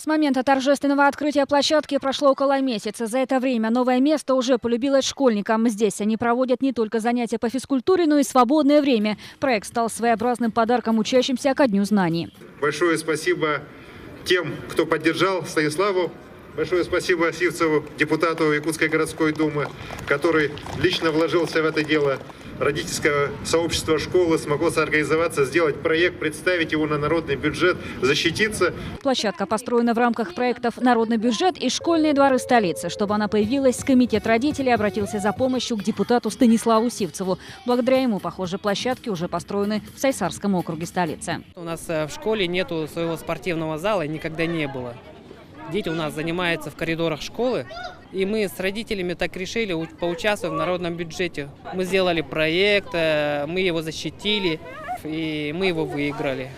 С момента торжественного открытия площадки прошло около месяца. За это время новое место уже полюбилось школьникам. Здесь они проводят не только занятия по физкультуре, но и свободное время. Проект стал своеобразным подарком учащимся ко Дню знаний. Большое спасибо тем, кто поддержал Станиславу. Большое спасибо Сивцеву, депутату Якутской городской думы, который лично вложился в это дело. Родительское сообщество школы смогло соорганизоваться, сделать проект, представить его на народный бюджет, защититься. Площадка построена в рамках проектов «Народный бюджет» и «Школьные дворы столицы». Чтобы она появилась, комитет родителей обратился за помощью к депутату Станиславу Сивцеву. Благодаря ему, похоже, площадки уже построены в Сайсарском округе столицы. У нас в школе нету своего спортивного зала и никогда не было. Дети у нас занимаются в коридорах школы, и мы с родителями так решили поучаствовать в народном бюджете. Мы сделали проект, мы его защитили, и мы его выиграли.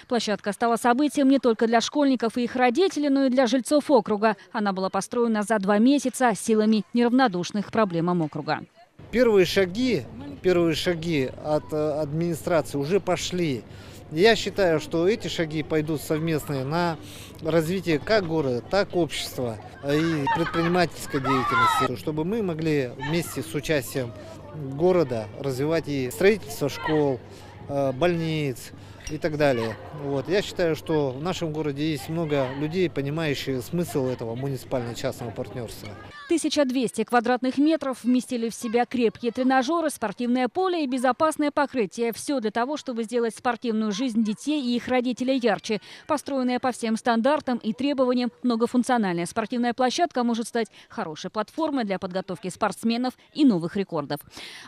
Площадка стала событием не только для школьников и их родителей, но и для жильцов округа. Она была построена за 2 месяца силами неравнодушных к проблемам округа. Первые шаги от администрации уже пошли. Я считаю, что эти шаги пойдут совместные на развитие как города, так и общества и предпринимательской деятельности, чтобы мы могли вместе с участием города развивать и строительство школ, больниц и так далее. Я считаю, что в нашем городе есть много людей, понимающих смысл этого муниципально-частного партнерства. 1200 квадратных метров вместили в себя крепкие тренажеры, спортивное поле и безопасное покрытие. Все для того, чтобы сделать спортивную жизнь детей и их родителей ярче. Построенная по всем стандартам и требованиям, многофункциональная спортивная площадка может стать хорошей платформой для подготовки спортсменов и новых рекордов.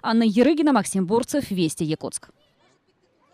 Анна Ерыгина, Максим Бурцев, Вести Якутск.